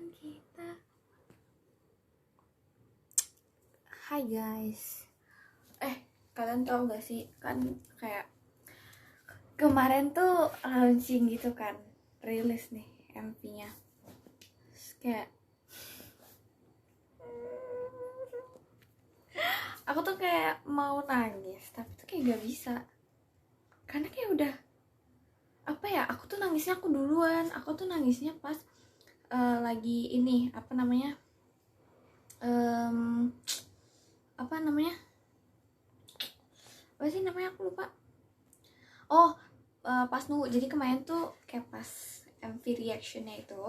Kan kita. Hai guys. Kalian tahu gak sih, kan kayak kemarin tuh launching gitu kan, rilis nih MV-nya. Kayak aku tuh kayak mau nangis, tapi tuh kayak gak bisa. Karena kayak udah apa ya, aku tuh duluan. Aku tuh nangisnya pas lagi ini apa namanya? Apa namanya? Apa sih namanya, aku lupa. Pas nunggu. Jadi kemarin tuh kayak pas MV reactionnya itu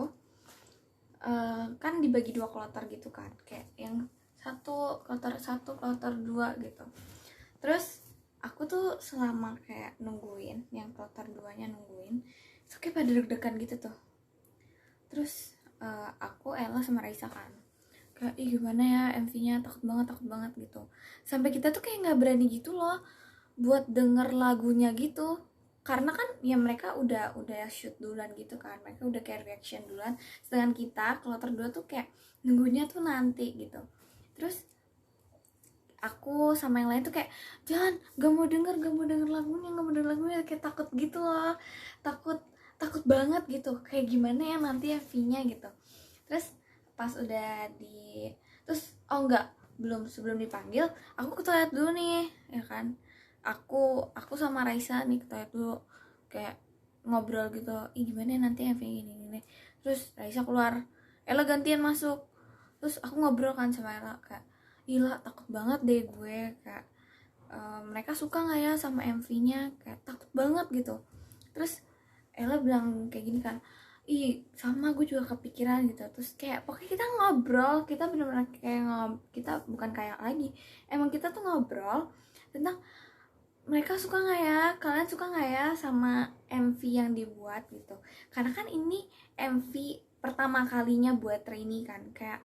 kan dibagi 2 kloter gitu kan, kayak yang kloter 1 kloter 2 gitu. Terus aku tuh selama kayak nungguin yang kloter 2 nya nungguin, itu kayak pada deg-degan gitu tuh. Terus aku, Ella sama Raisa kan kayak gimana ya MV-nya, takut banget gitu. Sampai kita tuh kayak nggak berani gitu loh buat denger lagunya gitu, karena kan ya mereka udah shoot duluan gitu kan, mereka udah kayak reaction duluan, sedangkan kita kloter 2 tuh kayak nunggunya tuh nanti gitu. Terus aku sama yang lain tuh kayak jangan, gak mau denger lagunya, kayak takut gitu loh, takut banget gitu, kayak gimana ya nanti ya V-nya gitu. Terus pas udah terus enggak, sebelum dipanggil aku ke toilet dulu nih ya kan. Aku sama Raisa nih ke toilet dulu, kayak ngobrol gitu, gimana ya nanti ya gini. Terus Raisa keluar, Ella gantian masuk. Terus aku ngobrol kan sama Ella kayak, gila takut banget deh gue, kayak mereka suka nggak ya sama MV-nya, kayak takut banget gitu. Terus Ella bilang kayak gini kan, sama gue juga kepikiran gitu. Terus kayak pokoknya kita ngobrol, kita benar-benar kayak kita bukan kayak lagi, emang kita tuh ngobrol tentang mereka suka nggak ya, kalian suka nggak ya sama MV yang dibuat gitu. Karena kan ini MV pertama kalinya buat trainee kan, kayak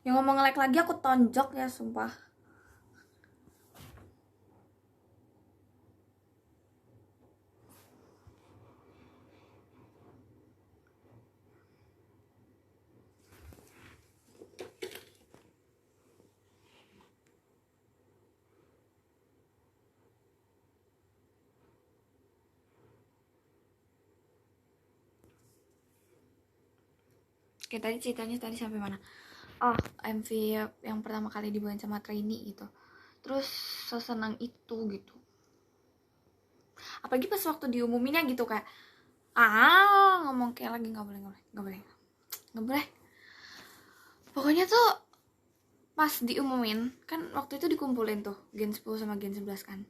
yang ngomong nge-like lagi aku tonjok ya sumpah. Kayak tadi ceritanya tadi sampai mana? MV yang pertama kali dibuat sama trainee gitu. Terus sesenang itu gitu. Apalagi pas waktu diumuminnya gitu, kayak ngomong kayak lagi nggak boleh. Pokoknya tuh pas diumumin kan, waktu itu dikumpulin tuh Gen 10 sama Gen 11 kan.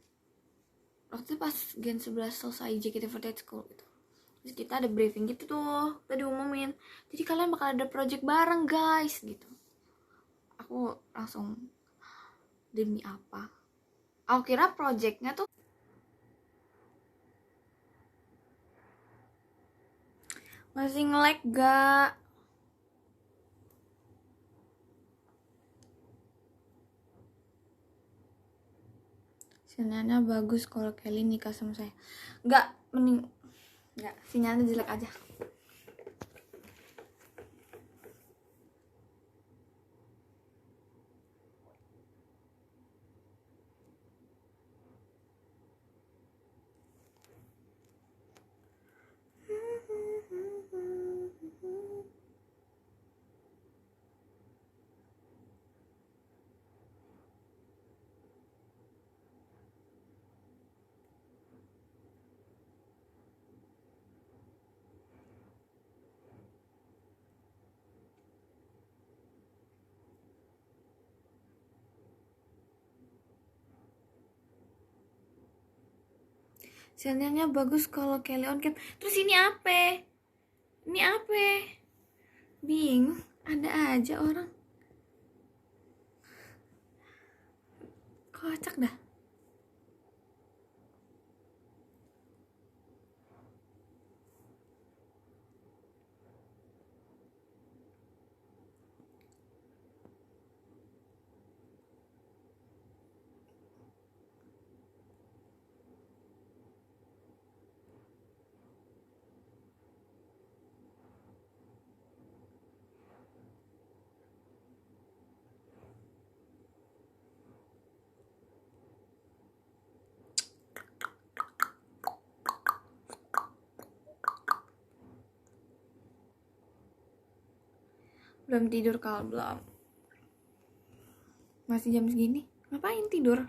Waktu itu pas Gen 11 selesai JKT48 School gitu. Terus kita ada briefing gitu tuh, tadi umumin, jadi kalian bakal ada project bareng guys gitu. Aku langsung, demi apa? Aku kira projectnya tuh masih nge-lag gak? Sinyalnya bagus kalau Kelly nikah sama saya. Enggak, sinyalnya jelek aja. Sinyalnya bagus kalau Kelly on cam. Terus ini apa? Ini apa? Bingung, ada aja orang. Kocak dah. Belum tidur kalau belum. Masih jam segini. Ngapain tidur?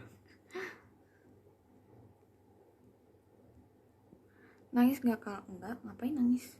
Nangis gak kalau enggak? Ngapain nangis?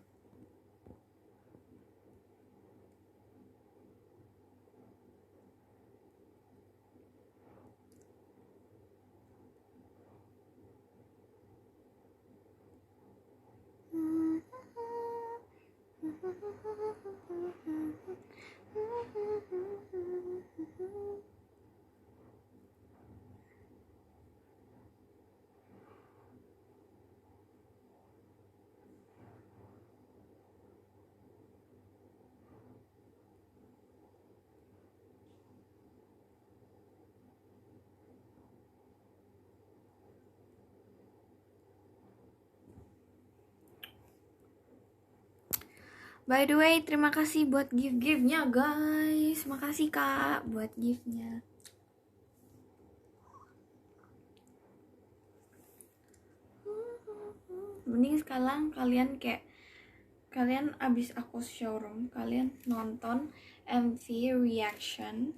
By the way, terima kasih buat gift-giftnya guys. Makasih kak buat giftnya. Mending sekarang kalian abis aku showroom, kalian nonton MV reaction.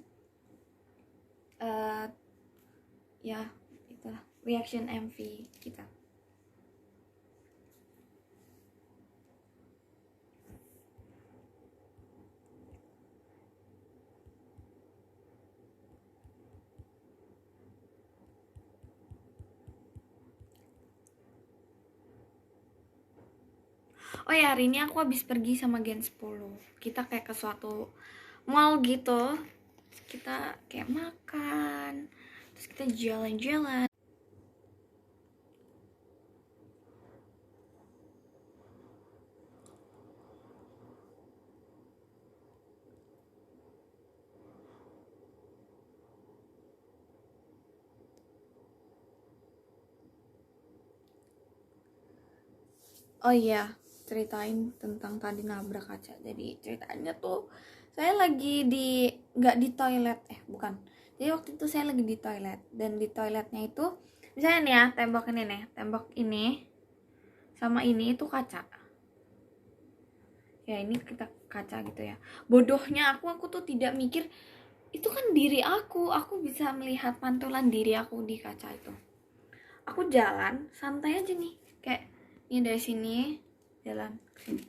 Ya itulah reaction MV kita. Oh ya, hari ini aku habis pergi sama Gen 10. Kita kayak ke suatu mall gitu. Kita kayak makan, terus kita jalan-jalan. Oh iya, ceritain tentang tadi nabrak kaca. Jadi ceritanya tuh saya lagi nggak di toilet, bukan. Jadi waktu itu saya lagi di toilet, dan di toiletnya itu misalnya nih ya, tembok ini sama ini itu kaca. Ya ini kita kaca gitu ya. Bodohnya aku tuh tidak mikir itu kan diri aku bisa melihat pantulan diri aku di kaca itu. Aku jalan santai aja nih, kayak ini dari sini jalan ke sini,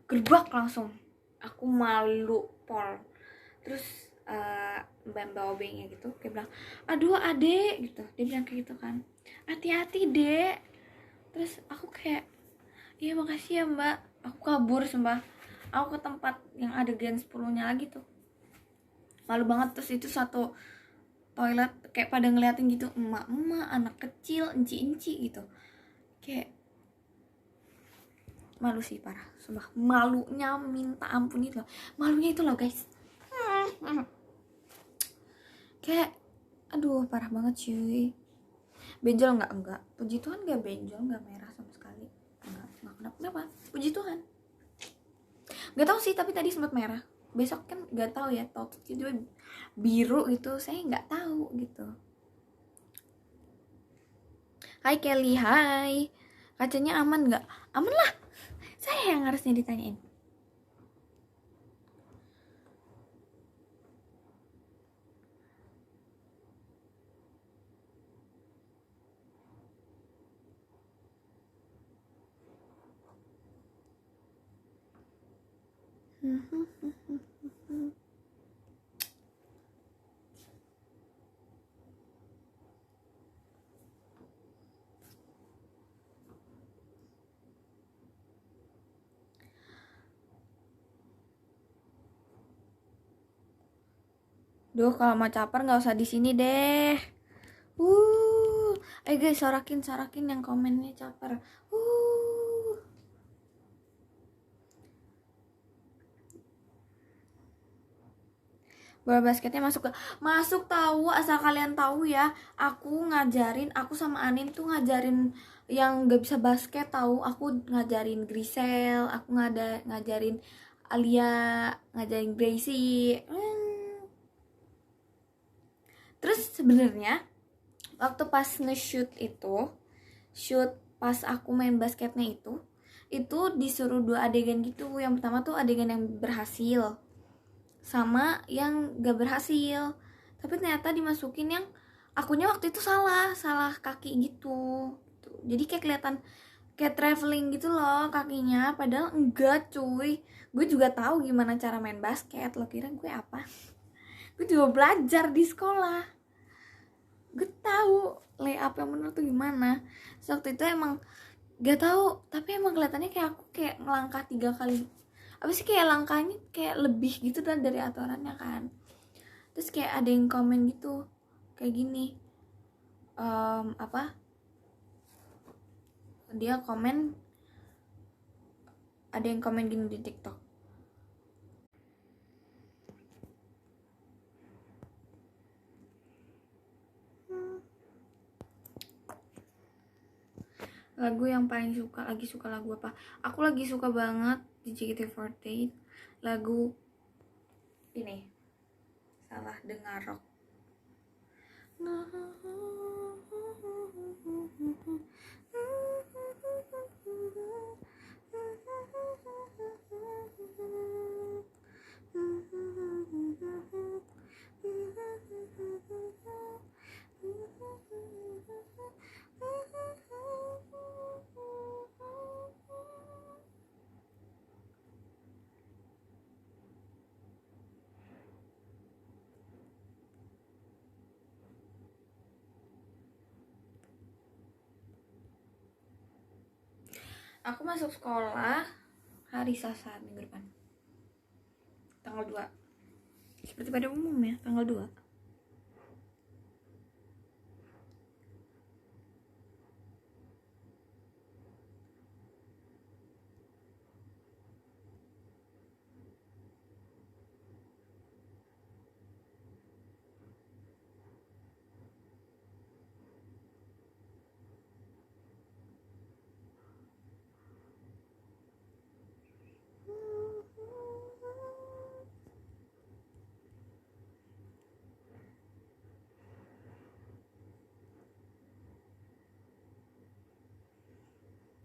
gerbak langsung. Aku malu pol. Terus mbak obengnya gitu kayak bilang, aduh adek gitu, dia bilang kayak gitu kan, hati-hati dek. Terus aku kayak, iya makasih ya mbak. Aku kabur sumpah, aku ke tempat yang ada Gen 10-nya lagi tuh, malu banget. Terus itu satu toilet kayak pada ngeliatin gitu, emak-emak, anak kecil, enci-enci gitu, kayak malu sih parah, sumpah malunya minta ampun itu loh, malunya itu loh guys. Kayak aduh parah banget cuy. Benjol enggak, puji Tuhan enggak benjol, enggak merah sama sekali, enggak kenapa, puji Tuhan. Enggak tahu sih, tapi tadi sempat merah, besok kan enggak tahu ya, tahu tiba biru gitu, saya enggak tahu gitu. Hai Kelly, hai. Kacanya aman enggak? Aman lah, saya yang harusnya ditanyain. Duh, kalau mau caper nggak usah di sini deh. Guys, sorakin yang komennya caper. Bola basketnya masuk tahu, asal kalian tahu ya. Aku sama Anin tuh ngajarin yang gak bisa basket tahu. Aku ngajarin Grisel, aku ngajarin Alia, ngajarin Gracie. Terus sebenarnya waktu pas nge-shoot itu, pas aku main basketnya itu disuruh 2 adegan gitu. Yang pertama tuh adegan yang berhasil sama yang gak berhasil, tapi ternyata dimasukin yang akunya waktu itu salah kaki gitu. Jadi kayak kelihatan kayak traveling gitu loh kakinya, padahal enggak cuy. Gue juga tahu gimana cara main basket, lo kira gue apa? Gue juga belajar di sekolah, gue tahu layup yang bener tuh gimana. So, waktu itu emang gak tahu, tapi emang kelihatannya kayak aku kayak ngelangkah 3 kali. Apa sih, kayak langkahnya kayak lebih gitu dari aturannya kan. Terus kayak ada yang komen gitu kayak gini, dia komen, ada yang komen gini di TikTok, lagu yang paling lagi suka lagu apa? Aku lagi suka banget di JKT48 lagu ini, Salah Dengar Rock. Aku masuk sekolah hari Selasa minggu depan, tanggal 2. Seperti pada umumnya tanggal 2.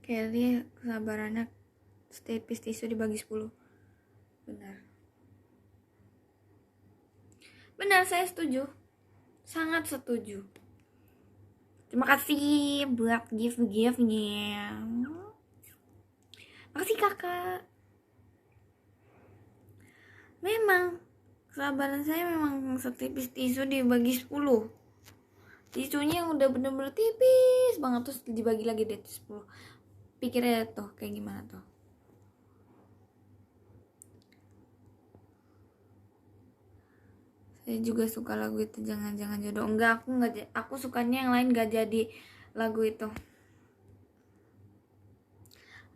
Kelly kesabarannya stepis tisu dibagi 10. Benar, saya setuju, sangat setuju. Terima kasih buat gift-giftnya. Makasih kakak. Memang kesabaran saya memang setipis tisu dibagi 10. Tisunya yang udah bener-bener tipis banget terus dibagi lagi deh 10. Pikirnya tuh kayak gimana tuh. Saya juga suka lagu itu, Jangan-Jangan Jodoh. Enggak, aku sukanya yang lain, gak jadi lagu itu.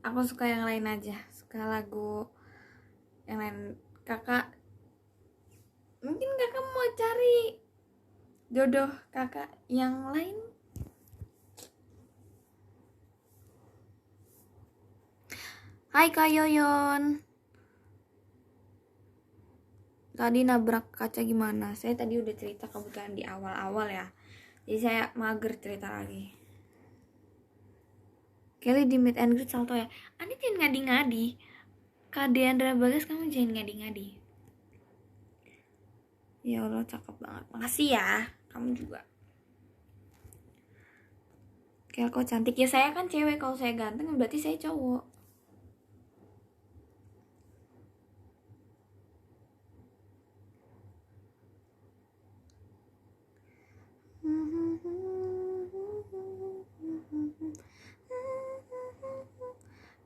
Aku suka yang lain aja, suka lagu yang lain. Kakak, mungkin kakak mau cari jodoh kakak yang lain. Hai Kak Yoyon, tadi nabrak kaca gimana? Saya tadi udah cerita kebetulan di awal-awal ya, jadi saya mager cerita lagi. Kelly di meet and greet salto ya. Ani jangan ngadi-ngadi. Kak Deandra Bagas, kamu jangan ngadi-ngadi. Ya Allah, cakep banget. Makasih ya, kamu juga. Kayak kok cantik ya, saya kan cewek. Kalau saya ganteng berarti saya cowok.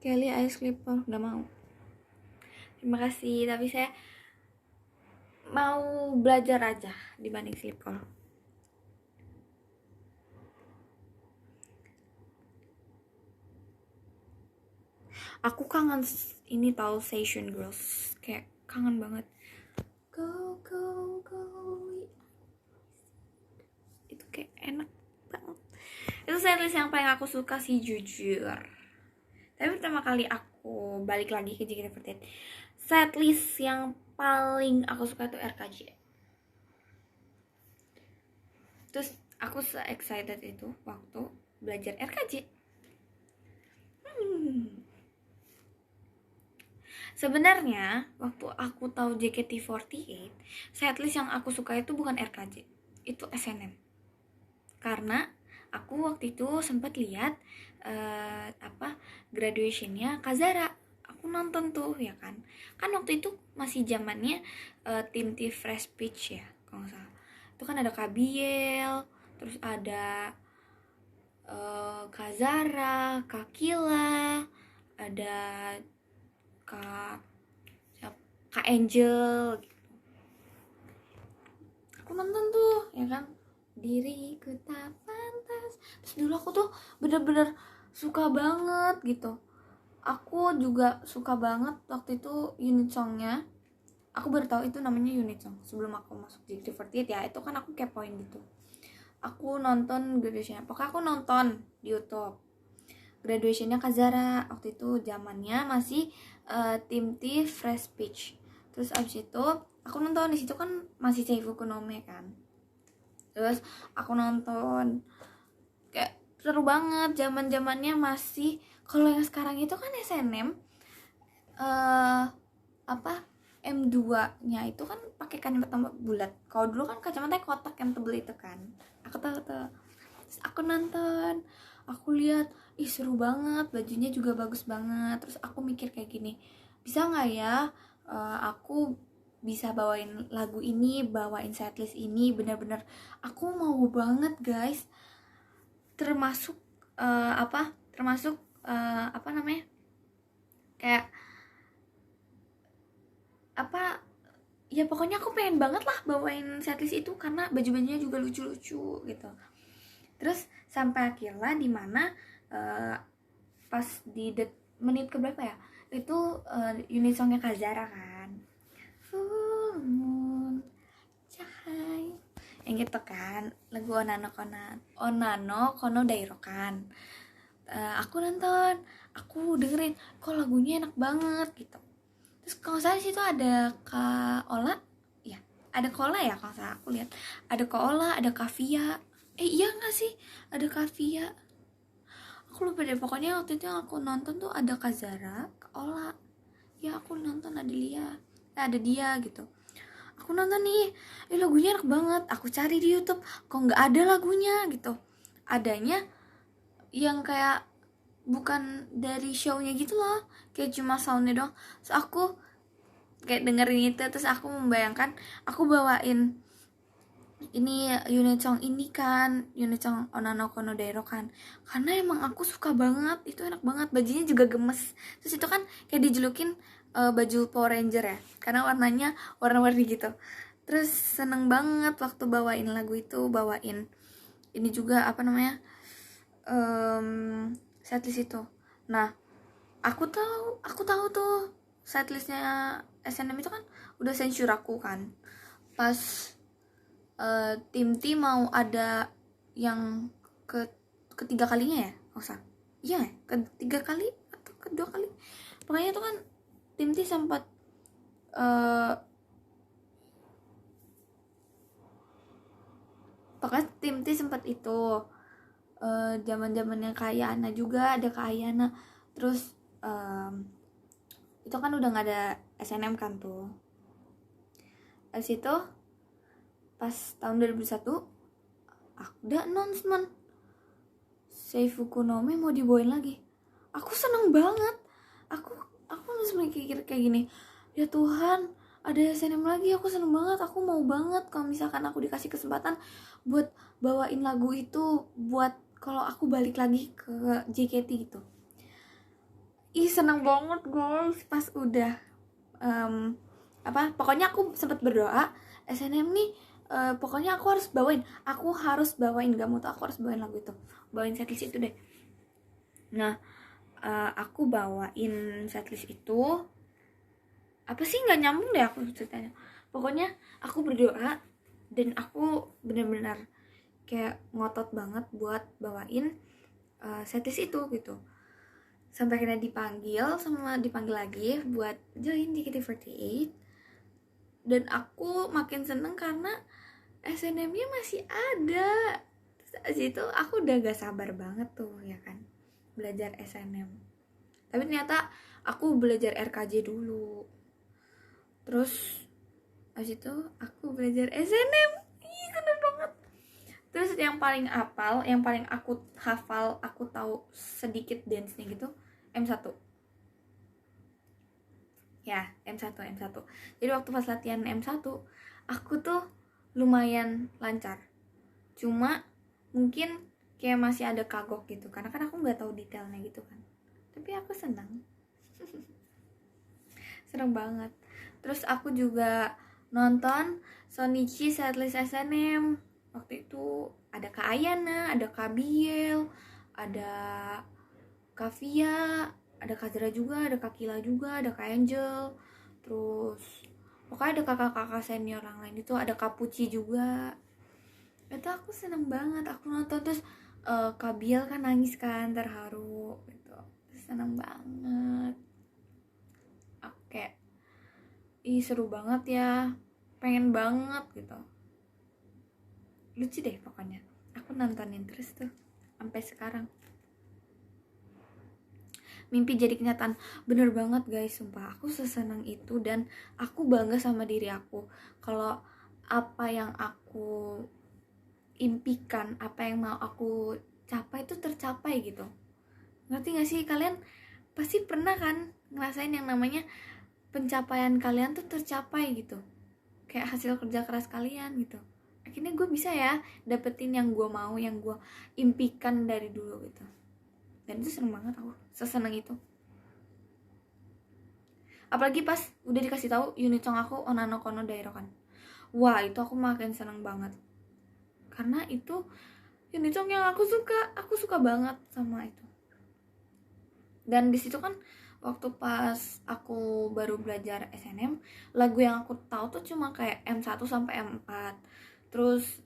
Kelly ice clipper, udah mau. Terima kasih, tapi saya mau belajar aja dibanding sleep call. Aku kangen ini tahu Session Girls, kayak kangen banget. Go go go, itu kayak enak banget. Itu setlist yang paling aku suka sih, jujur. Tapi pertama kali aku balik lagi ke JKT48, setlist yang paling aku suka itu RKJ. Terus aku se-excited itu waktu belajar RKJ. Sebenarnya waktu aku tahu JKT48, setlist yang aku suka itu bukan RKJ, itu SNM. Karena aku waktu itu sempat lihat graduationnya Kazara. Aku nonton tuh ya kan. Kan waktu itu masih zamannya tim T Fresh Peach ya, kalau nggak salah. Itu kan ada Kabiel, terus ada Kazara, Kakila, ada Kak Angel gitu. Aku nonton tuh ya kan, diriku tak pantas. Terus dulu aku tuh bener-bener suka banget gitu. Aku juga suka banget waktu itu unit songnya. Aku baru tahu itu namanya unit song sebelum aku masuk JKT48 ya. Itu kan aku kepoin gitu. Aku nonton graduationnya. Pokoknya aku nonton di YouTube graduationnya Kazara. Waktu itu zamannya masih tim T Fresh Peach. Terus abis itu aku nonton, di situ kan masih Seifuku Nome kan. Terus aku nonton, kayak seru banget. Zaman-zamannya masih, kalau yang sekarang itu kan SNM M2-nya itu kan pakai kacamata bulat. Kalau dulu kan kacamatanya kotak yang tebel itu kan. Aku tahu tuh. Terus aku nonton, aku lihat, ih seru banget, bajunya juga bagus banget. Terus aku mikir kayak gini, bisa nggak ya aku bisa bawain lagu ini, bawain setlist ini, benar-benar aku mau banget guys. Termasuk kayak ya pokoknya aku pengen banget lah bawain setlist itu karena baju-bajunya juga lucu-lucu gitu. Terus sampai akhirnya dimana pas di menit keberapa ya, itu unit songnya Kazara kan, Full Moon Cahaya, yang gitu kan, lagu Onano Kono Dairo kan. Aku nonton, aku dengerin, kok lagunya enak banget gitu. Terus kalau saya situ ada Kak Ola, ya ada Kola ya kalau saya aku lihat, ada Kak Ola, ada Kak Via, iya nggak sih, ada Kak Via, aku lupa deh. Pokoknya waktu itu yang aku nonton tuh ada Kak Zara, Kak Ola, ya aku nonton ada dia gitu. Aku nonton nih, lagunya enak banget. Aku cari di YouTube, kok nggak ada lagunya gitu. Adanya yang kayak bukan dari show-nya gitu loh, kayak cuma soundnya doang. Terus aku kayak dengerin itu, terus aku membayangkan aku bawain ini unit song ini kan, unit song Onano Kono Dairo kan, karena emang aku suka banget, itu enak banget, bajunya juga gemes. Terus itu kan kayak dijulukin baju Power Ranger ya, karena warnanya warna-warni gitu. Terus seneng banget waktu bawain lagu itu, bawain ini juga setlist itu. Nah, aku tahu tuh setlistnya SNM itu kan udah Senshuraku kan. Pas tim T mau ada yang ketiga kalinya ya, iya ketiga kali atau kedua kali, pokoknya itu kan tim T sempat itu zaman-zamannya Kak Ayana juga, ada Kak Ayana. Terus itu kan udah nggak ada SNM kan tuh. Abis itu pas tahun 2001 ada announcement Seifuku Nome mau dibawain lagi. Aku seneng banget. Aku langsung mikir kayak gini, ya Tuhan, ada SNM lagi, aku seneng banget. Aku mau banget kalau misalkan aku dikasih kesempatan buat bawain lagu itu, buat kalau aku balik lagi ke JKT gitu. Ih seneng banget guys. Pas udah pokoknya aku sempat berdoa SNM nih, pokoknya aku harus bawain, gak mau tau, aku harus bawain lagu itu, bawain setlist itu deh. Nah aku bawain setlist itu, apa sih, nggak nyambung deh aku ceritanya. Pokoknya aku berdoa dan aku benar-benar kayak ngotot banget buat bawain setlist itu gitu, sampai akhirnya dipanggil lagi buat join JKT48. Dan aku makin seneng karena SNM-nya masih ada. Terus itu aku udah gak sabar banget tuh ya kan, belajar SNM. Tapi ternyata aku belajar RKJ dulu, terus abis itu aku belajar SNM. Ih, seneng banget. Terus yang paling aku hafal, aku tahu sedikit dance-nya gitu, M1. Ya, M1. Jadi waktu pas latihan M1, aku tuh lumayan lancar. Cuma mungkin kayak masih ada kagok gitu, karena kan aku nggak tahu detailnya gitu kan. Tapi aku senang. Seneng banget. Terus aku juga nonton Sonichi setlist SNM. Waktu itu ada Kak Ayana, ada Kak Biel, ada Kak Via, ada Kak Zara juga, ada Kak Kila juga, ada Kak Angel. Terus pokoknya ada kakak-kakak senior yang lain itu, ada Kak Puci juga. Itu aku seneng banget, aku nonton. Terus Kak Biel kan nangis kan, terharu gitu. Terus seneng banget. Oke, ih seru banget ya, pengen banget gitu. Lucu deh pokoknya, aku nontonin terus tuh sampai sekarang. Mimpi jadi kenyataan, bener banget guys, sumpah aku sesenang itu. Dan aku bangga sama diri aku kalau apa yang aku impikan, apa yang mau aku capai itu tercapai gitu. Ngerti gak sih kalian? Pasti pernah kan ngerasain yang namanya pencapaian kalian tuh tercapai gitu, kayak hasil kerja keras kalian gitu. Akhirnya gue bisa ya dapetin yang gue mau, yang gue impikan dari dulu gitu. Dan itu seneng banget, aku seseneng itu. Apalagi pas udah dikasih tahu unit song aku Onano Kono Dairokan. Wah, itu aku makin seneng banget, karena itu unit song yang aku suka banget sama itu. Dan di situ kan waktu pas aku baru belajar SNM, lagu yang aku tahu tuh cuma kayak M1 sampai M4. Terus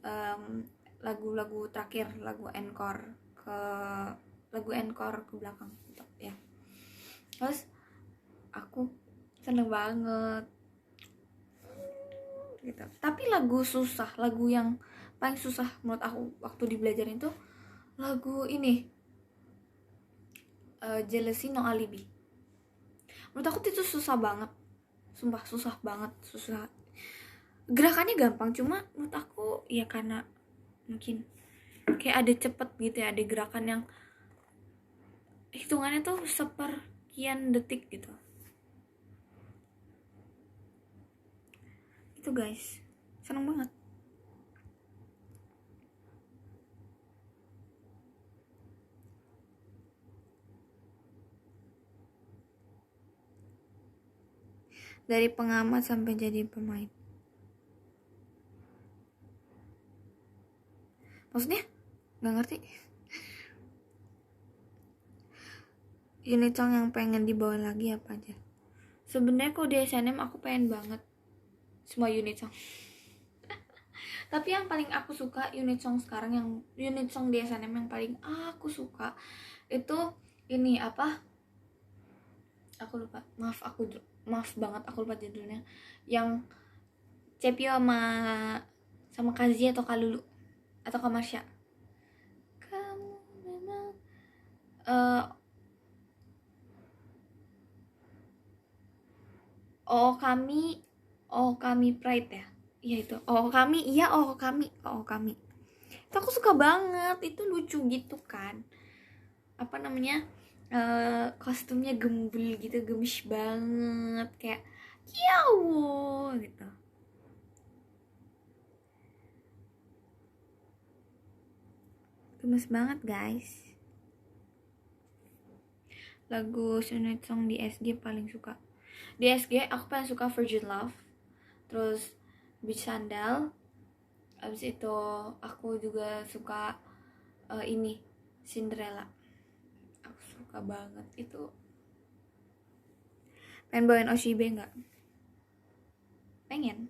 lagu-lagu terakhir, lagu encore ke belakang gitu ya. Terus aku seneng banget gitu. Tapi lagu yang paling susah menurut aku waktu dibelajarin tuh lagu ini, Jealousy No Alibi. Menurut aku itu susah banget, sumpah susah banget. Gerakannya gampang, cuma menurut aku ya karena mungkin kayak ada cepet gitu ya, ada gerakan yang hitungannya tuh seperkian detik gitu. Itu guys, seneng banget. Dari pengamat sampai jadi pemain. Maksudnya? Gak ngerti. Unit song yang pengen dibawa lagi apa aja? Sebenarnya kalau di SNM aku pengen banget semua unit song. Tapi yang paling aku suka unit song sekarang, yang unit song di SNM yang paling aku suka itu ini apa? Aku lupa. Maaf banget aku lupa judulnya. Yang Cepio sama Kazi atau Kalulu atau Kamarsya. Kamu memang kami Pride ya. Iya itu. Kami. Itu aku suka banget. Itu lucu gitu kan. Apa namanya? Kostumnya gembul gitu, gemes banget, kayak kiawo gitu. Gemes banget guys. Lagu unit song di SG paling suka. Di SG aku paling suka Virgin Love. terus beach sandal. Abis itu aku juga suka ini Cinderella, aku suka banget itu. Pengen bawain Oshibe nggak? Pengen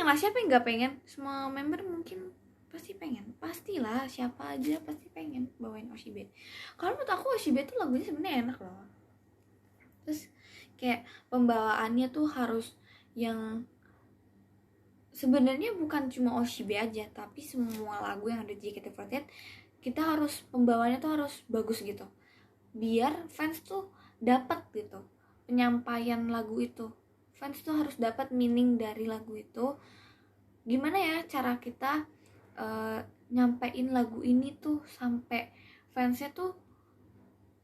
lah, siapa yang nggak pengen? Semua member mungkin pasti pengen, pastilah, siapa aja pasti pengen bawain Oshibe. Kalau menurut aku Oshibe tuh lagunya sebenarnya enak loh. Terus kayak pembawaannya tuh harus yang sebenarnya bukan cuma Oshibe aja, tapi semua lagu yang ada di JKT48 kita harus pembawaannya tuh harus bagus gitu, biar fans tuh dapat gitu penyampaian lagu itu. Fans tuh harus dapat meaning dari lagu itu. Gimana ya cara kita nyampein lagu ini tuh sampai fansnya tuh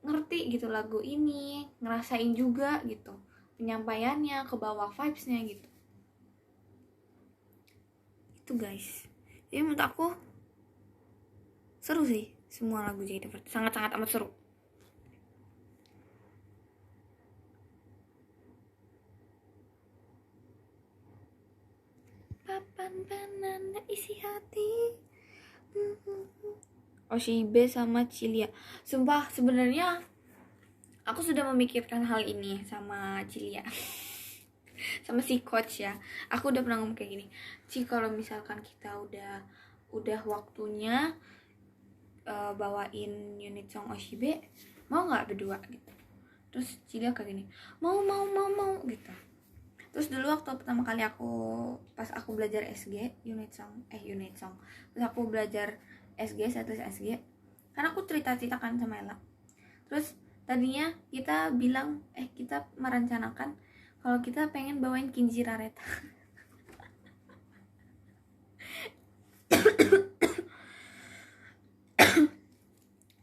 ngerti gitu lagu ini, ngerasain juga gitu penyampaiannya, ke bawah vibesnya gitu. Itu guys, jadi menurut aku seru sih semua lagu JKT48, sangat-sangat amat seru. Papan penanda isi hati. Oshibe sama Cilia. Sumpah sebenarnya aku sudah memikirkan hal ini sama Cilia. Sama si coach ya. Aku udah pernah ngomong kayak gini. Ci, kalau misalkan kita udah waktunya bawain unit song Oshibe, mau nggak berdua gitu. Terus Cilia kayak gini, mau gitu. Terus dulu waktu pertama kali pas aku belajar SG unit song, terus aku belajar SG, status SG, karena aku cerita-ceritakan sama Ella. Terus tadinya kita bilang kita merencanakan kalau kita pengen bawain Kinji Rareta.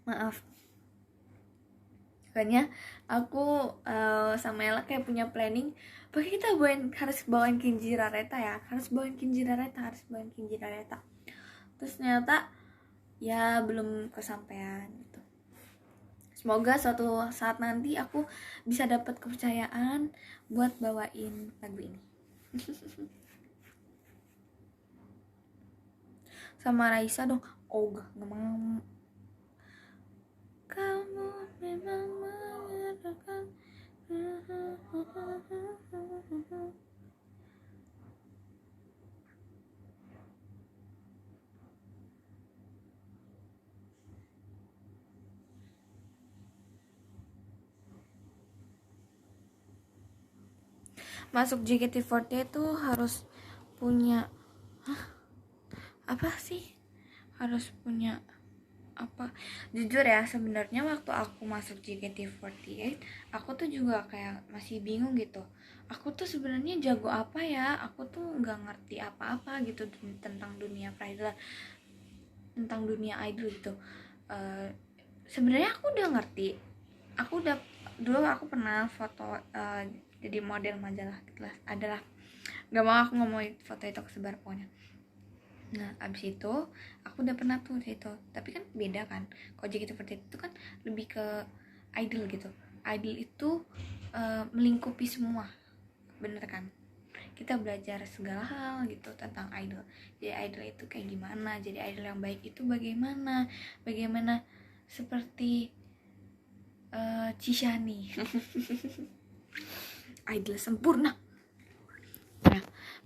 Maaf. Makanya aku sama Ella kayak punya planning, pokoknya kita harus bawain Kinji Rareta ya, harus bawain Kinji Rareta. Terus ternyata ya belum kesampaian gitu. Semoga suatu saat nanti aku bisa dapat kepercayaan buat bawain lagu ini. Sama Raisa dong. Oh gak mau. Kamu memang mengatakan masuk JKT48 tuh harus punya apa sih? Harus punya apa? Jujur ya, sebenarnya waktu aku masuk JKT48 aku tuh juga kayak masih bingung gitu. Aku tuh sebenarnya jago apa ya? Aku tuh nggak ngerti apa-apa gitu tentang dunia idol, tentang dunia idol gitu. Sebenarnya aku udah ngerti. Dulu aku pernah foto jadi model majalah gitu lah. Adalah nggak mau aku ngomongin foto itu kesebar pokoknya. Nah abis itu aku udah pernah tuh itu, tapi kan beda kan. Kalau JKT48 itu kan lebih ke idol gitu. Idol itu melingkupi semua, bener kan? Kita belajar segala hal gitu tentang idol. Jadi idol itu kayak gimana, jadi idol yang baik itu bagaimana seperti Cishani. Idol sempurna. Nah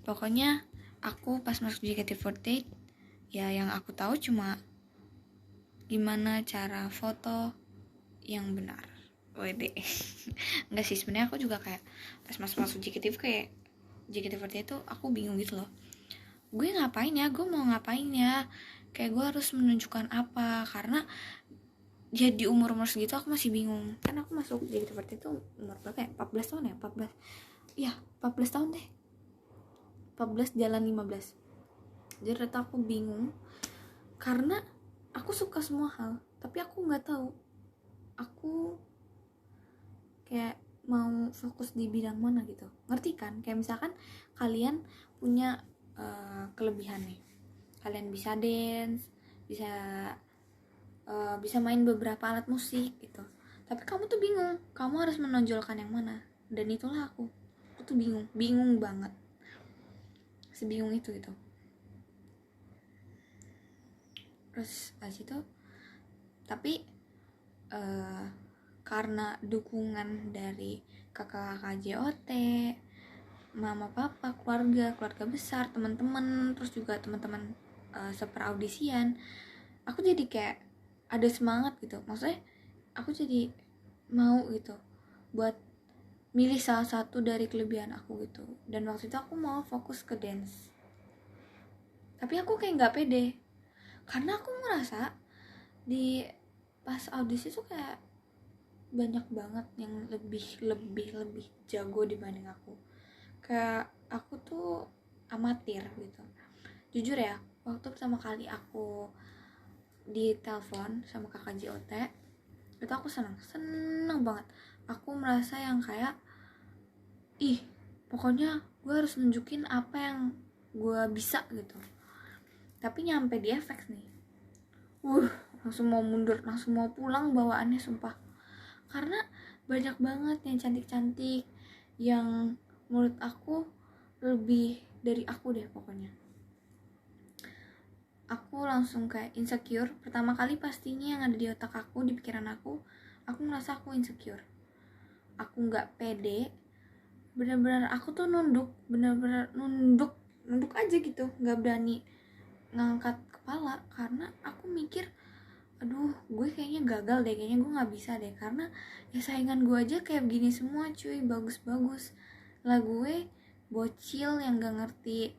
pokoknya aku pas masuk JKT48 ya yang aku tahu cuma gimana cara foto yang benar. Wede. Enggak sih, sebenarnya aku juga kayak pas masuk JKT48 itu aku bingung gitu loh. Gue ngapain ya? Gue mau ngapain ya? Kayak gue harus menunjukkan apa? Karena ya di umur segitu aku masih bingung. Kan aku masuk JKT48 itu umur berapa ya? 14 tahun ya? 14. Iya, 14 tahun deh. 14 jalan 15. Jadi ternyata aku bingung karena aku suka semua hal, tapi aku nggak tahu aku kayak mau fokus di bidang mana gitu. Ngerti kan? Kayak misalkan kalian punya kelebihan nih, kalian bisa dance, bisa main beberapa alat musik gitu, tapi kamu tuh bingung kamu harus menonjolkan yang mana. Dan itulah aku tuh bingung banget sebingung itu gitu. Terus pas itu tapi karena dukungan dari kakak-kakak JOT, mama papa, keluarga besar, teman-teman, terus juga teman-teman seperaudisian, aku jadi kayak ada semangat gitu. Maksudnya aku jadi mau gitu buat milih salah satu dari kelebihan aku gitu. Dan waktu itu aku mau fokus ke dance, tapi aku kayak nggak pede karena aku merasa di pas audisi tuh kayak banyak banget yang lebih jago dibanding aku. Kayak aku tuh amatir gitu. Jujur ya, waktu pertama kali aku ditelepon sama kakak JOT, itu aku seneng banget. Aku merasa yang kayak pokoknya gue harus nunjukin apa yang gue bisa gitu. Tapi nyampe di FX nih, langsung mau mundur, langsung mau pulang bawaannya, sumpah. Karena banyak banget yang cantik-cantik, yang menurut aku lebih dari aku deh pokoknya. Aku langsung kayak insecure. Pertama kali pastinya yang ada di otak aku, di pikiran aku merasa aku insecure. Aku gak pede. Bener-bener aku tuh nunduk aja gitu, gak berani ngangkat kepala. Karena aku mikir, aduh gue kayaknya gagal deh, kayaknya gue gak bisa deh. Karena ya saingan gue aja kayak begini semua cuy, bagus-bagus lah. Gue bocil yang gak ngerti,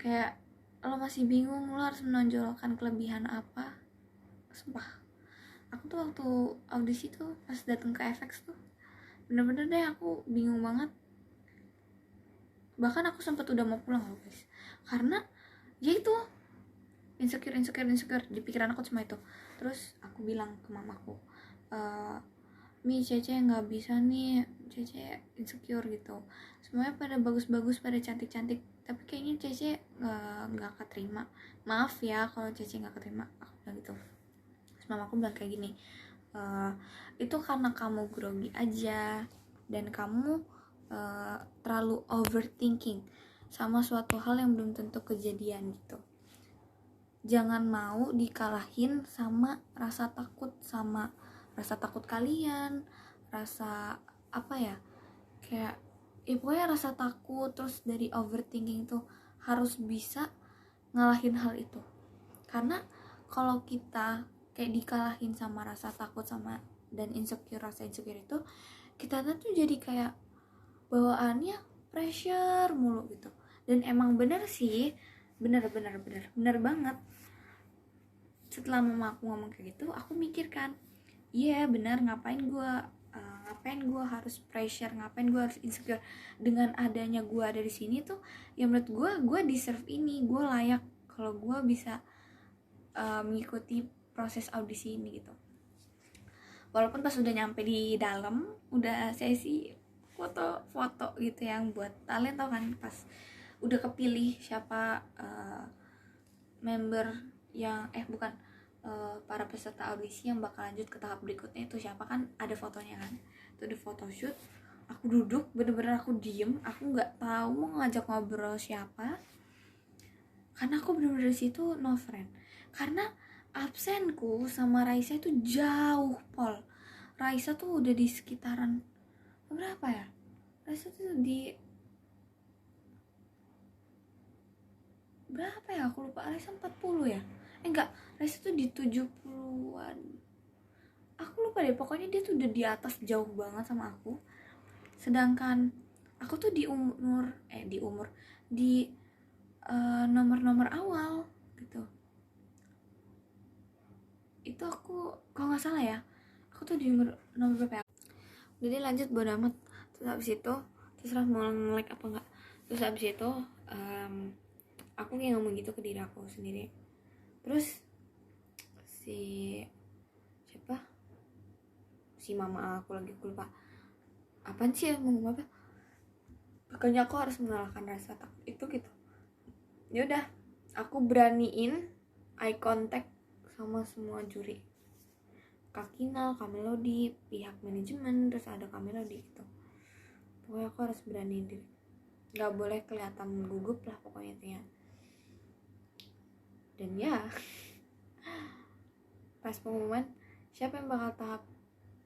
kayak lo masih bingung lo harus menonjolkan kelebihan apa. Sumpah, aku tuh waktu audisi tuh pas datang ke FX tuh bener-bener deh aku bingung banget. Bahkan aku sempat udah mau pulang loh guys, karena ya itu insecure di pikiran aku cuma itu. Terus aku bilang ke mamaku, Mi, Cece nggak bisa nih, Cece insecure gitu. Semuanya pada bagus-bagus, pada cantik-cantik, tapi kayaknya Cece nggak keterima. Maaf ya kalau Cece nggak keterima, aku bilang gitu. Terus mamaku bilang kayak gini, itu karena kamu grogi aja dan kamu terlalu overthinking sama suatu hal yang belum tentu kejadian gitu. Jangan mau dikalahin sama rasa takut kalian, rasa apa ya, kayak pokoknya rasa takut. Terus dari overthinking itu harus bisa ngalahin hal itu. Karena kalau kita kayak dikalahin sama rasa takut sama dan rasa insecure itu, kita tuh jadi kayak bawaannya pressure mulu gitu. Dan emang bener sih, bener banget. Setelah mama aku ngomong kayak gitu, aku mikir kan, iya benar, ngapain gue harus pressure, ngapain gue harus insecure. Dengan adanya gue ada di sini tuh, ya menurut gue deserve ini, gue layak kalau gue bisa mengikuti proses audisi ini gitu. Walaupun pas udah nyampe di dalam, udah sesi foto gitu yang buat talent, tau kan, pas udah kepilih siapa member yang para peserta audisi yang bakal lanjut ke tahap berikutnya itu siapa, kan ada fotonya kan. Itu di photoshoot, aku duduk, bener-bener aku diem, aku nggak tahu mau ngajak ngobrol siapa, karena aku bener-bener di situ no friend. Karena absenku sama Raisa itu jauh pol. Raisa tuh udah di sekitaran berapa ya? Raisa tuh di berapa ya, aku lupa. Raisa 40 ya? Enggak, Raisa tuh di 70-an. Aku lupa deh, pokoknya dia tuh udah di atas jauh banget sama aku. Sedangkan aku tuh di nomor-nomor awal gitu. Itu aku kalau nggak salah ya, aku tuh di nomor berapa ya. Jadi lanjut, bodo amat. Terus habis itu terserah mau nge-like apa enggak. Terus habis itu aku kayak ngomong gitu ke diri aku sendiri. Terus si mama aku lagi, aku lupa apaan sih ya, ngomong apa. Pokoknya aku harus mengalahkan rasa takut itu gitu. Ya udah, aku beraniin eye contact sama semua juri, Kak Kinal, Kak Melody, pihak manajemen, terus ada Kak Melody gitu. Pokoknya aku harus beraniin diri. nggak boleh kelihatan gugup lah pokoknya intinya. Dan ya pas pengumuman siapa yang bakal tahap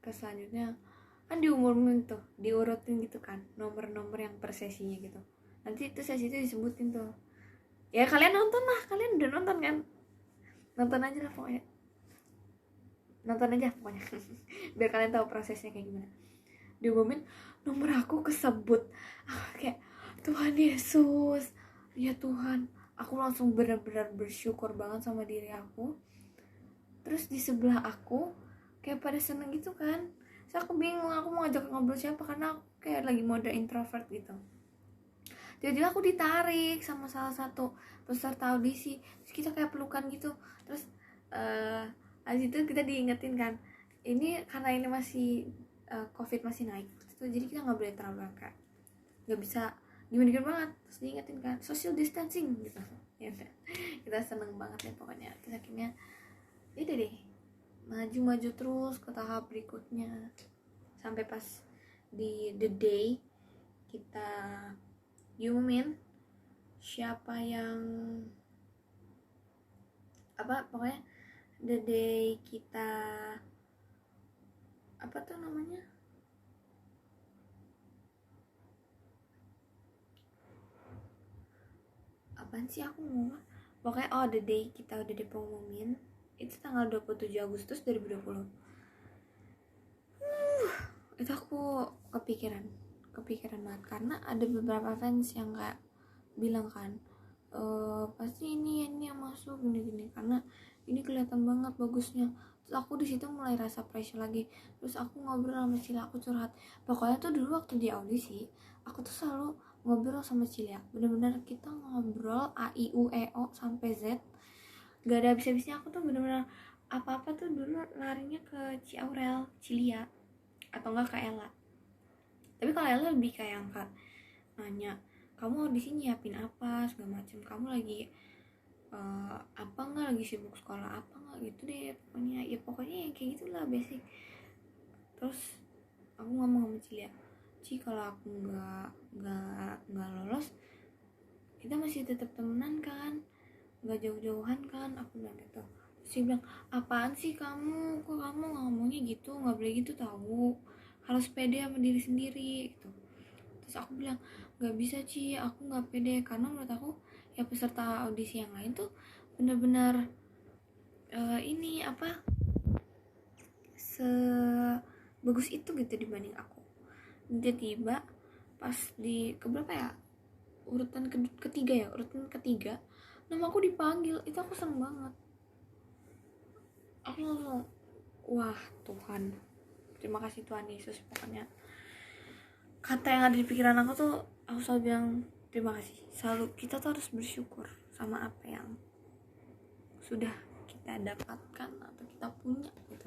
ke selanjutnya kan diumumin tuh, diurutin gitu kan nomor-nomor yang per sesinya gitu. Nanti itu sesi itu disebutin tuh. Ya kalian nonton lah, kalian udah nonton kan, nonton aja lah pokoknya, nonton aja pokoknya biar kalian tahu prosesnya kayak gimana. Diumumin nomor aku kesebut, kayak Tuhan Yesus, ya Tuhan, aku langsung benar-benar bersyukur banget sama diri aku. Terus di sebelah aku kayak pada seneng gitu kan, so aku bingung aku mau ngajak ngobrol siapa karena aku kayak lagi mode introvert gitu. Jadi aku ditarik sama salah satu peserta audisi, terus kita kayak pelukan gitu. Terus habis itu kita diingetin kan, ini karena ini masih covid masih naik, jadi kita nggak boleh terlalu dekat, nggak bisa gimana banget. Terus diingetin kan social distancing gitu. Ya udah, kita seneng banget ya pokoknya. Terus akhirnya itu deh, maju terus ke tahap berikutnya sampai pas di the day kita diumumin siapa yang apa, pokoknya the day kita apa tuh namanya, apaan sih aku ngomong, pokoknya the day kita udah diumumin itu tanggal 27 Agustus 2020. Itu aku kepikiran banget karena ada beberapa fans yang kayak bilang kan pasti ini yang masuk gini karena ini kelihatan banget bagusnya. Terus aku di situ mulai rasa pressure lagi. Terus aku ngobrol sama Cilia, aku curhat. Pokoknya tuh dulu waktu di audisi aku tuh selalu ngobrol sama Cilia, bener-bener kita ngobrol A I U E O sampai Z, gak ada habis-habisnya. Aku tuh bener-bener apa-apa tuh dulu larinya ke Ciaurel, Cilia, atau enggak ke Ella. Tapi kalau Ella lebih kayak yang nanya, kamu di sini nyiapin apa segala macam, kamu lagi apa nggak, lagi sibuk sekolah apa nggak gitu deh pokoknya. Ya pokoknya yang kayak gitulah basic. Terus aku ngomong sama Cilia, Ci kalau aku nggak lolos kita masih tetap temenan kan, nggak jauh-jauhan kan, aku bilang gitu. Terus dia bilang, apaan sih kamu, kok kamu ngomongnya gitu, nggak boleh gitu tahu, harus pede sama diri sendiri gitu. Terus aku bilang, nggak bisa Ci, aku nggak pede karena menurut aku ya peserta audisi yang lain tuh benar-benar ini apa sebagus itu gitu dibanding aku. Tiba-tiba pas di keberapa ya, urutan ketiga nama aku dipanggil, itu aku seneng banget. Aku langsung wah Tuhan, terima kasih Tuhan Yesus. Pokoknya kata yang ada di pikiran aku tuh aku selalu bilang terima kasih. Selalu kita tuh harus bersyukur sama apa yang sudah kita dapatkan atau kita punya gitu.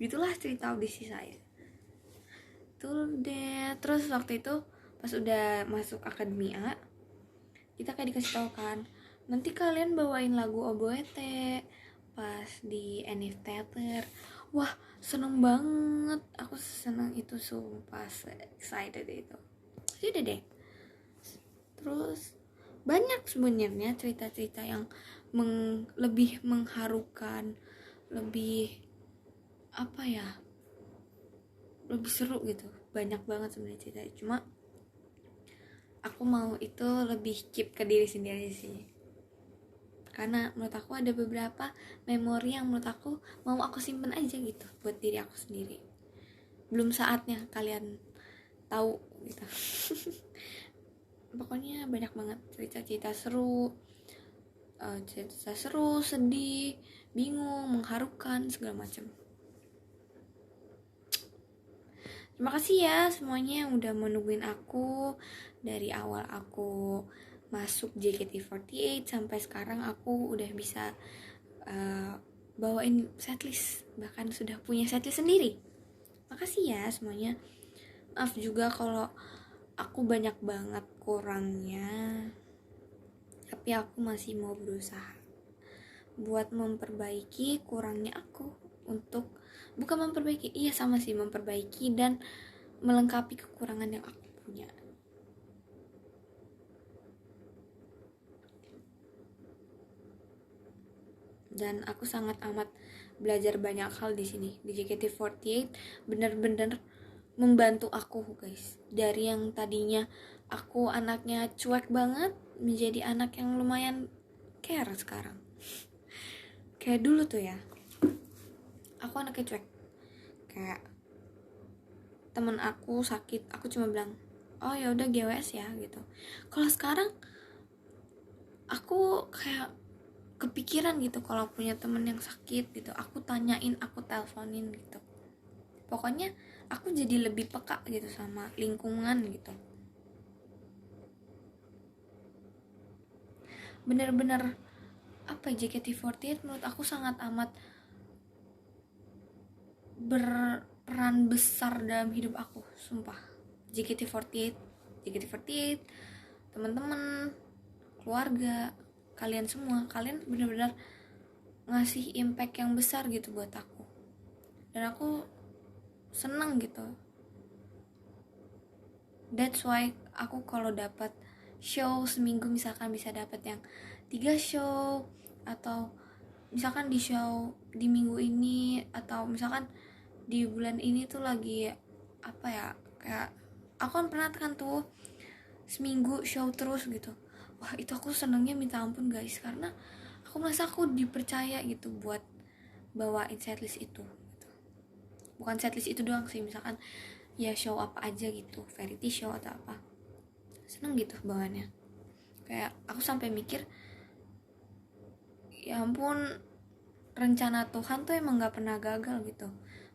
Itulah cerita audisi saya tuh deh. Terus waktu itu pas udah masuk akademi A, kita kayak dikasih tahu kan, nanti kalian bawain lagu Oboete pas di Enif Theater. Wah seneng banget, aku seneng itu sumpah, excited itu. Sudah deh. Terus banyak sebenarnya cerita-cerita yang lebih mengharukan, lebih apa ya, lebih seru gitu. Banyak banget sebenarnya cerita, cuma aku mau itu lebih keep ke diri sendiri sih, karena menurut aku ada beberapa memori yang menurut aku mau aku simpen aja gitu buat diri aku sendiri. Belum saatnya kalian tahu gitu. Pokoknya banyak banget cerita-cerita seru, sedih, bingung, mengharukan, segala macam. Terima kasih ya semuanya yang udah menungguin aku dari awal aku masuk JKT48 sampai sekarang aku udah bisa bawain setlist, bahkan sudah punya setlist sendiri. Makasih ya semuanya. Maaf juga kalau aku banyak banget kurangnya, tapi aku masih mau berusaha buat memperbaiki kurangnya aku, untuk bukan memperbaiki, iya sama sih, memperbaiki dan melengkapi kekurangan yang aku punya. dan aku sangat amat belajar banyak hal di sini. Di JKT48 bener-bener membantu aku guys, dari yang tadinya aku anaknya cuek banget menjadi anak yang lumayan care sekarang. Kayak dulu tuh ya, aku anaknya cuek, kayak temen aku sakit aku cuma bilang oh ya udah GWS ya gitu. Kalau sekarang aku kayak kepikiran gitu kalau punya temen yang sakit gitu, aku tanyain, aku teleponin gitu. Pokoknya aku jadi lebih peka gitu sama lingkungan gitu. Bener-bener apa, JKT48 menurut aku sangat amat berperan besar dalam hidup aku, sumpah. JKT48, teman-teman, keluarga, kalian semua, kalian benar-benar ngasih impact yang besar gitu buat aku. Dan aku seneng gitu. That's why aku kalau dapat show seminggu misalkan bisa dapat yang 3 show, atau misalkan di show di minggu ini, atau misalkan di bulan ini tuh lagi apa ya, kayak aku kan pernah kan tuh seminggu show terus gitu. Wah itu aku senengnya minta ampun guys, karena aku merasa aku dipercaya gitu buat bawain setlist itu gitu. Bukan setlist itu doang sih, misalkan ya show apa aja gitu, variety show atau apa, seneng gitu bawaannya. Kayak aku sampai mikir ya ampun, rencana Tuhan tuh emang gak pernah gagal gitu.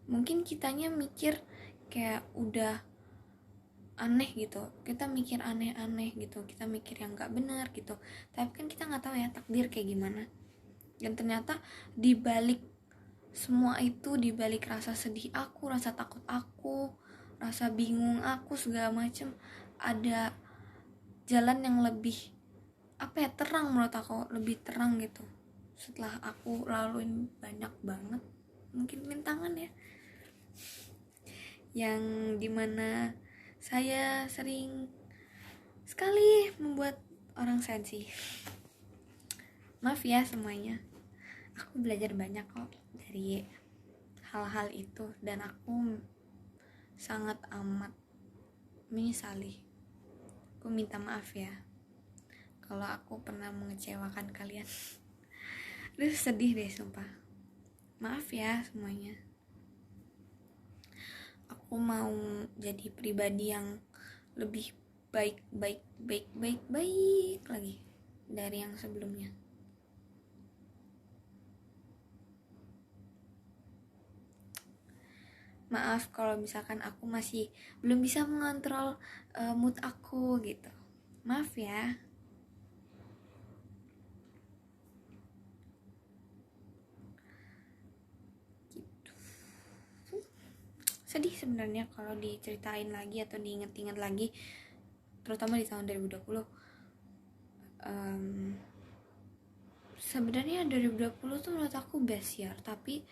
Mungkin kitanya mikir kayak udah aneh gitu, kita mikir aneh-aneh gitu, kita mikir yang gak benar gitu, tapi kan kita gak tahu ya takdir kayak gimana. Dan ternyata dibalik semua itu, dibalik rasa sedih aku, rasa takut aku, rasa bingung aku segala macem, ada jalan yang lebih apa ya, terang menurut aku, lebih terang gitu. Setelah aku laluin banyak banget mungkin rintangan ya, yang dimana saya sering sekali membuat orang sensi. Maaf ya semuanya, aku belajar banyak kok dari hal-hal itu, dan aku sangat amat menyesali. Aku minta maaf ya kalau aku pernah mengecewakan kalian. Aduh sedih deh sumpah. Maaf ya semuanya. Aku mau jadi pribadi yang lebih baik lagi dari yang sebelumnya. Maaf kalau misalkan aku masih belum bisa mengontrol mood aku gitu. Maaf ya. Sedih sebenarnya kalau diceritain lagi atau diinget-inget lagi, terutama di tahun 2020. Sebenarnya 2020 tuh menurut aku best year, tapi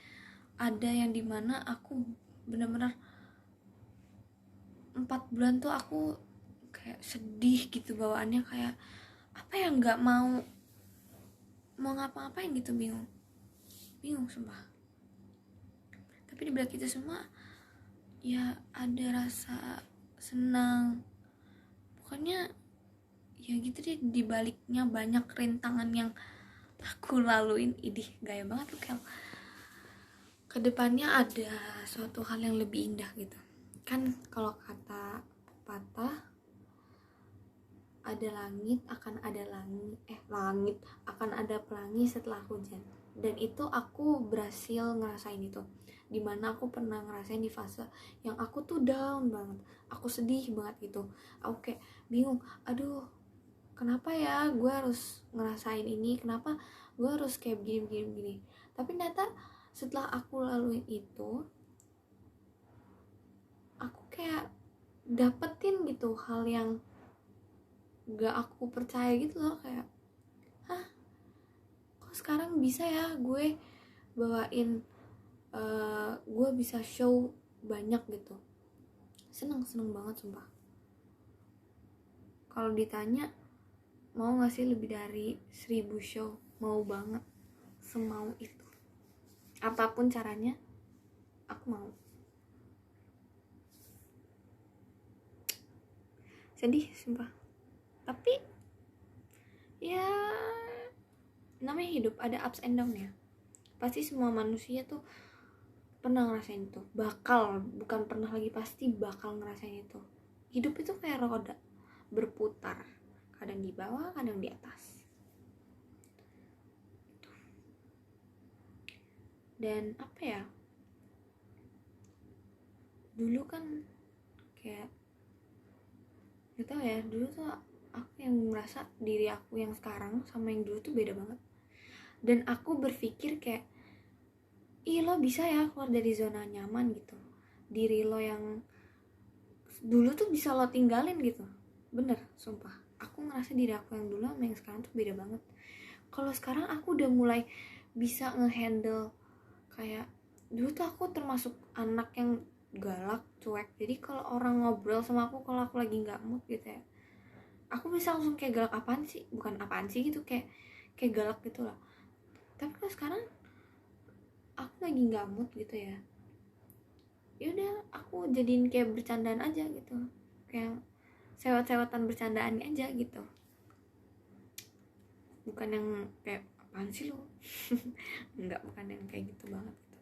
ada yang dimana aku benar-benar 4 bulan tuh aku kayak sedih gitu bawaannya, kayak apa ya, nggak mau ngapa-ngapain gitu, bingung sumpah. Tapi di balik itu semua ya ada rasa senang, pokoknya ya gitu deh. Di baliknya banyak rintangan yang aku laluin. Idih gaya banget tuh Kel. Kedepannya ada suatu hal yang lebih indah gitu kan, kalau kata pepatah, ada langit akan ada langit akan ada pelangi setelah hujan. Dan itu aku berhasil ngerasain itu, dimana aku pernah ngerasain di fase yang aku tuh down banget, aku sedih banget gitu, aku kayak bingung, aduh kenapa ya gue harus ngerasain ini, kenapa gue harus kayak begini. Tapi ternyata setelah aku laluin itu, aku kayak dapetin gitu hal yang gak aku percaya gitu loh, kayak kok sekarang bisa ya gue bawain gue bisa show banyak gitu. Seneng banget sumpah. Kalau ditanya mau gak sih lebih dari 1000 show, mau banget, semau itu. Apapun caranya, aku mau. Sedih sumpah. Tapi ya namanya hidup, ada ups and down ya. Pasti semua manusia tuh pernah ngerasain itu. Bukan pernah lagi, pasti bakal ngerasain itu. Hidup itu kayak roda berputar, kadang di bawah, kadang di atas. Dan apa ya, dulu kan kayak gak tau ya, dulu tuh aku yang merasa diri aku yang sekarang sama yang dulu tuh beda banget. Dan aku berpikir kayak, ih lo bisa ya keluar dari zona nyaman gitu. Diri lo yang dulu tuh bisa lo tinggalin gitu. Bener, sumpah. Aku ngerasa diri aku yang dulu sama yang sekarang tuh beda banget. Kalau sekarang aku udah mulai bisa ngehandle. Kayak dulu tuh aku termasuk anak yang galak, cuek. Jadi kalau orang ngobrol sama aku, kalau aku lagi nggak mood gitu ya, aku bisa langsung kayak galak, apaan sih, bukan apaan sih gitu, kayak galak gitu lah. Tapi kalau sekarang aku lagi nggak mood gitu ya, yaudah aku jadiin kayak bercandaan aja gitu, kayak sewot-sewotan bercandaan aja gitu, bukan yang kayak apaan sih lo. Enggak, bukan yang kayak gitu banget gitu.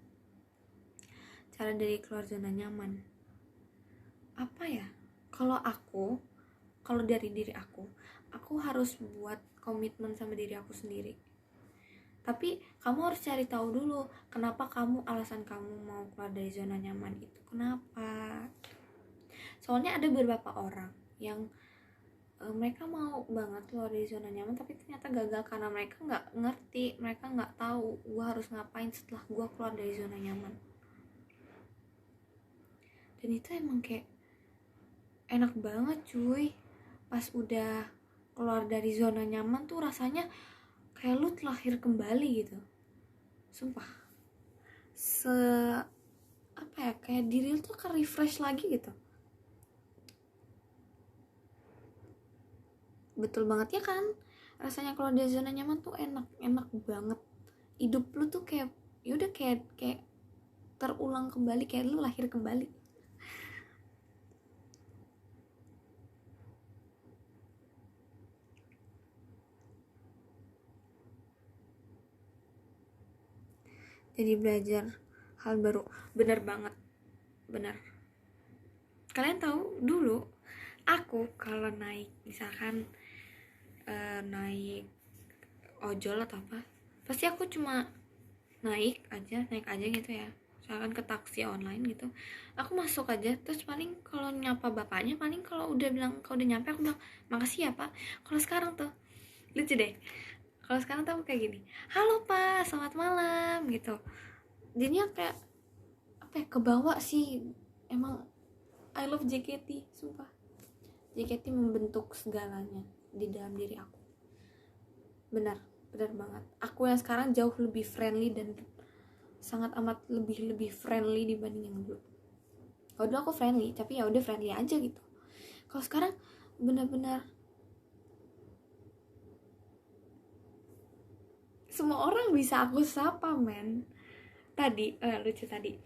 Cara dari keluar zona nyaman apa ya, kalau dari diri aku harus buat komitmen sama diri aku sendiri. Tapi kamu harus cari tahu dulu kenapa alasan kamu mau keluar dari zona nyaman itu kenapa. Soalnya ada beberapa orang yang mereka mau banget keluar dari zona nyaman, tapi ternyata gagal karena mereka nggak ngerti, mereka nggak tahu gue harus ngapain setelah gue keluar dari zona nyaman. Dan itu emang kayak enak banget cuy, pas udah keluar dari zona nyaman tuh rasanya kayak lu terlahir kembali gitu, sumpah. Apa ya, kayak diri lu tuh ke refresh lagi gitu. Betul banget ya kan, rasanya kalau di zona nyaman tuh enak banget. Hidup lu tuh kayak yaudah kayak terulang kembali, kayak lu lahir kembali. Jadi belajar hal baru, bener banget, bener. Kalian tahu dulu aku kalau naik misalkan naik ojol atau apa, pasti aku cuma naik aja gitu ya, misalkan ke taksi online gitu, aku masuk aja, terus paling kalau nyapa bapaknya, paling kalau udah nyampe aku bilang makasih ya pak. Kalau sekarang tuh lucu deh, kalau sekarang tuh aku kayak gini, halo pak, selamat malam gitu. Jadinya kayak apa ya, kebawa sih. Emang I love JKT, sumpah. JKT membentuk segalanya di dalam diri aku. Benar banget. Aku yang sekarang jauh lebih friendly dan sangat amat lebih friendly dibanding yang dulu. Kalau dulu aku friendly, tapi ya udah friendly aja gitu. Kalau sekarang benar-benar semua orang bisa aku sapa, men. Tadi lucu tadi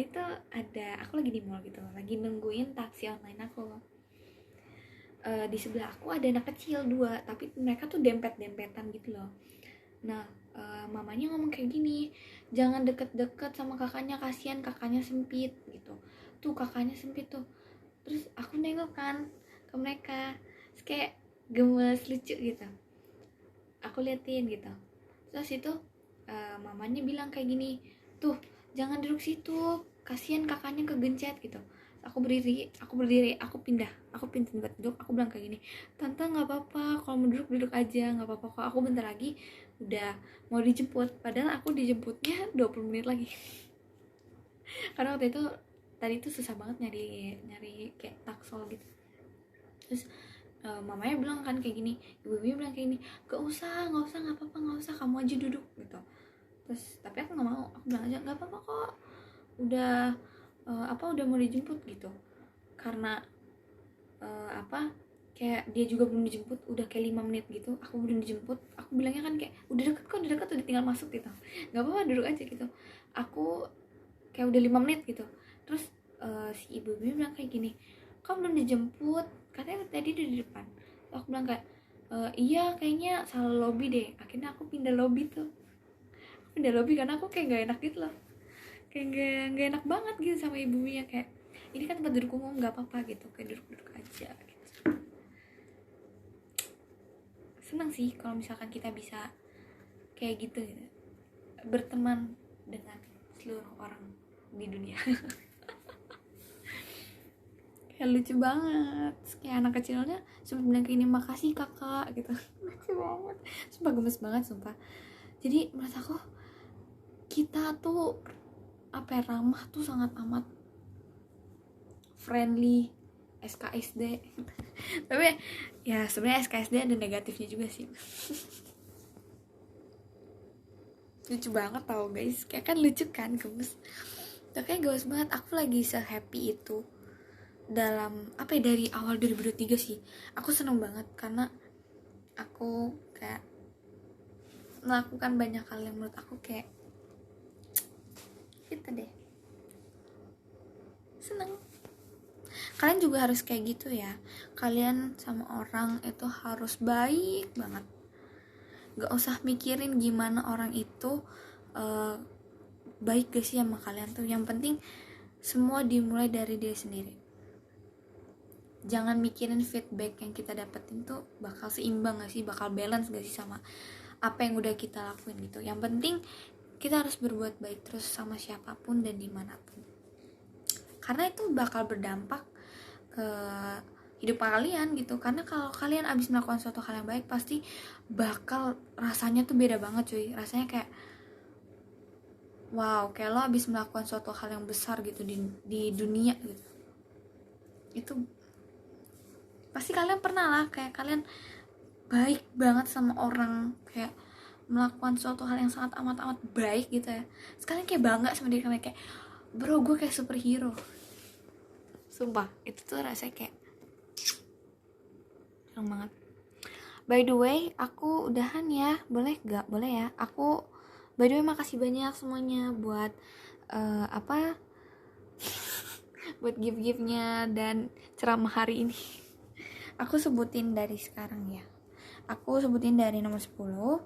tuh aku lagi di mall gitu, lagi nungguin taksi online aku. Di sebelah aku ada anak kecil 2, tapi mereka tuh dempet-dempetan gitu loh. Nah, mamanya ngomong kayak gini, jangan deket-deket sama kakaknya, kasihan kakaknya sempit gitu. Tuh kakaknya sempit tuh. Terus aku nengok kan ke mereka, terus kayak gemes, lucu gitu. Aku liatin gitu. Terus itu mamanya bilang kayak gini, tuh jangan duduk situ, kasihan kakaknya kegencet gitu. Aku berdiri, aku pindah tempat duduk. Aku bilang kayak gini, tante nggak apa-apa, kalau mau duduk aja, nggak apa-apa kok, aku bentar lagi udah mau dijemput. Padahal aku dijemputnya 20 menit lagi. Karena waktu itu tadi tuh susah banget nyari kayak taksol gitu. Terus mamanya bilang kan kayak gini, ibu-ibu bilang kayak gini, nggak usah, nggak apa-apa, nggak usah, kamu aja duduk gitu. Terus tapi aku nggak mau, aku bilang aja nggak apa-apa kok, udah mau dijemput gitu. Karena kayak dia juga belum dijemput, udah kayak 5 menit gitu aku belum dijemput. Aku bilangnya kan kayak udah deket kok, udah tinggal masuk gitu, nggak apa-apa duduk aja gitu. Aku kayak udah 5 menit gitu. Terus si ibu bilang kayak gini, kamu belum dijemput, katanya tadi udah di depan. Aku bilang kayak iya kayaknya salah lobby deh. Akhirnya aku pindah lobby tuh, karena aku kayak nggak enak gitu loh, kayak nggak enak banget gitu sama ibunya, kayak ini kan tempat duduk umum, nggak apa-apa gitu, kayak duduk aja gitu. Senang sih kalau misalkan kita bisa kayak gitu, berteman dengan seluruh orang di dunia. Kayak lucu banget, kayak anak kecilnya sumpah bilang kayak ini, makasih kakak gitu. Lucu banget, sumpah gemes banget sumpah. Jadi menurut aku kita tuh ramah tuh sangat amat friendly. SKSD tapi ya sebenarnya SKSD ada negatifnya juga sih. Lucu banget tau guys, kayak kan lucu kan, gemes tapi kayak gemes banget. Aku lagi se-happy itu dalam dari awal 2023 sih. Aku seneng banget karena aku kayak melakukan banyak hal yang menurut aku kayak gitu deh, seneng. Kalian juga harus kayak gitu ya. Kalian sama orang itu harus baik banget, gak usah mikirin gimana orang itu baik gak sih sama kalian tuh. Yang penting semua dimulai dari diri sendiri. Jangan mikirin feedback yang kita dapetin tuh bakal seimbang gak sih, bakal balance gak sih sama apa yang udah kita lakuin gitu. Yang penting kita harus berbuat baik terus sama siapapun dan dimanapun, karena itu bakal berdampak ke hidup kalian gitu. Karena kalau kalian abis melakukan suatu hal yang baik, pasti bakal rasanya tuh beda banget cuy. Rasanya kayak wow, kayak lo abis melakukan suatu hal yang besar gitu di dunia gitu. Itu pasti kalian pernah lah, kayak kalian baik banget sama orang, kayak melakukan suatu hal yang sangat amat baik gitu ya. Sekalian kayak bangga sama diri kalian, kayak bro gue kayak superhero. Sumpah itu tuh rasanya kayak seneng banget. By the way, aku udahan ya, boleh gak? Boleh ya. Aku by the way makasih banyak semuanya buat buat gift-giftnya dan ceramah hari ini. Aku sebutin dari sekarang ya. Aku sebutin dari nomor 10.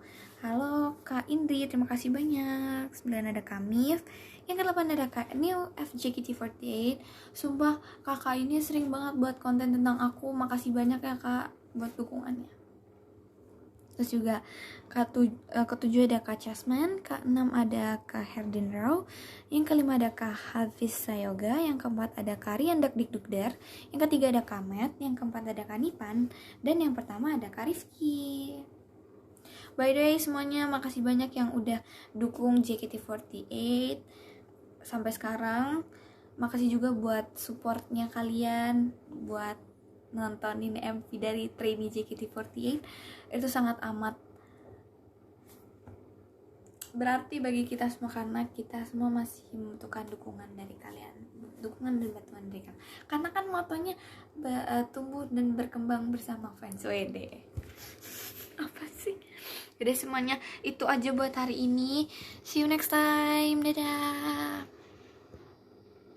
Halo Kak Indri, terima kasih banyak. 9 ada Kamif. Yang ke-8 ada Kak New FJKT48. Sumpah kakak ini sering banget buat konten tentang aku. Makasih banyak ya Kak buat dukungannya. Terus juga ke-7 ada Kak Chasman, ke-6 ada Kak Herdin Rao, yang ke-5 ada Kak Hafiz Sayoga, yang ke-4 ada Kak Rian Dikdukder, yang ke-3 ada Kak Met, yang ke-4 ada Kak Nipan, dan yang pertama ada Kak Rifki. By the way semuanya makasih banyak yang udah dukung JKT48 sampai sekarang. Makasih juga buat supportnya kalian, buat nontonin MV dari trainee JKT48. Itu sangat amat berarti bagi kita semua, karena kita semua masih membutuhkan dukungan dari kalian, dukungan dan bantuan dari kalian. Karena kan motonya tumbuh dan berkembang bersama fans. WD apa sih? Jadi semuanya itu aja buat hari ini. See you next time. Dadah.